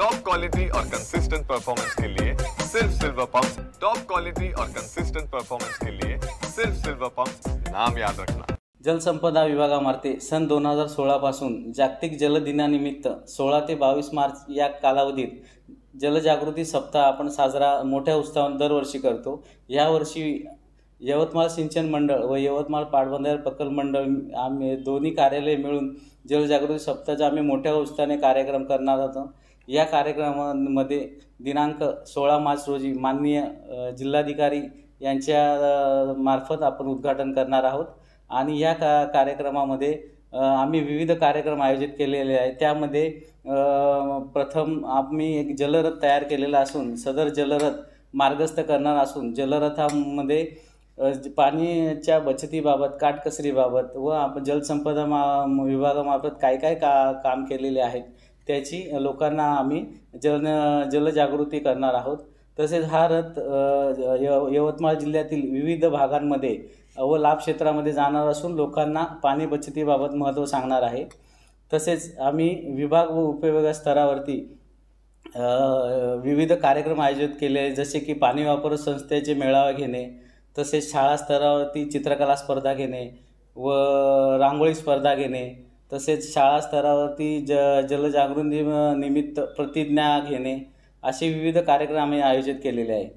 Top quality और consistent performance के लिए सिर्फ सिल्वर पंप्स। टॉप क्वालिटी और कंसिस्टेंट परफॉर्मेंस के लिए सिर्फ सिल्वर पंप्स, नाम याद रखना। जलसंपदा विभागामार्फे सन 2016 पासून जागतिक जल दिनानिमित्त 16 ते 22 मार्च या कालावधीत जलजागृती सप्ताह आपण साजरा मोठ्या उत्साहाने दरवर्षी करतो। यावर्षी यवतमाळ सिंचन मंडळ व यवतमाळ पाटबंधारे प्रकल्प मंडळ आम्ही दोन्ही कार्यालय मिळून जलजागृती सप्ताहाचा आम्ही मोठ्या उत्साहाने कार्यक्रम करणार आहोत। या कार्यक्रमामध्ये दिनांक 16 मार्च रोजी माननीय जिल्हाधिकारी यांच्या मार्फत आपण उद्घाटन करणार आहोत आणि या कार्यक्रमामध्ये आम्ही विविध कार्यक्रम आयोजित केलेले आहेत। त्यामध्ये प्रथम आम्ही एक जलरथ तयार केलेला असून सदर जलरथ मार्गस्थ करणार असून जलरथामध्ये पाण्याच्या बचतीबाबत काटकसरीबाबत व आपण जलसंपदा विभागामार्फत काय काय काम केलेले आहेत त्याची लोकांना आम्ही जलजागृती करणार आहोत। तसेच हा रथ यवतमाळ जिल्ह्यातील विविध भागांमध्ये व लाभ क्षेत्रामध्ये जाणार असून लोकांना पाणी बचतीबाबत महत्त्व सांगणार आहे। तसेच आम्ही विभाग व उपविभाग स्तरावरती विविध कार्यक्रम आयोजित केले, जसे की पाणी वापर संस्थेचे मेळावे घेणे, तसेच शाळा स्तरावरती चित्रकला स्पर्धा घेणे व रांगोळी स्पर्धा घेणे, तसेच शाळा स्तरावरती जलजागृती निमित्त प्रतिज्ञा घेणे, असे विविध कार्यक्रम आम्ही आयोजित केलेले आहे।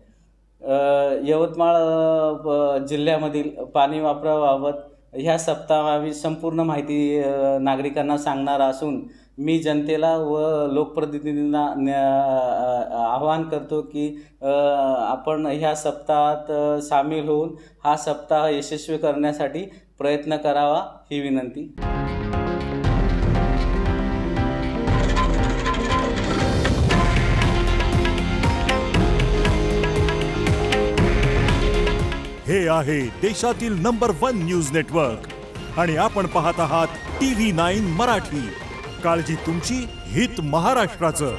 यवतमाळ जिल्ह्यामधील पाणी वापराबाबत ह्या सप्ताहावी संपूर्ण माहिती नागरिकांना सांगणार असून मी जनतेला व लोकप्रतिनिधींना आवाहन करतो की आपण ह्या सप्ताहात सामील होऊन हा सप्ताह यशस्वी करण्यासाठी प्रयत्न करावा ही विनंती। हे आहे देशातील नंबर 1 न्यूज नेटवर्क आणि आपण पाहत आहात TV9 मराठी। काळजी तुमची, हित महाराष्ट्राचं।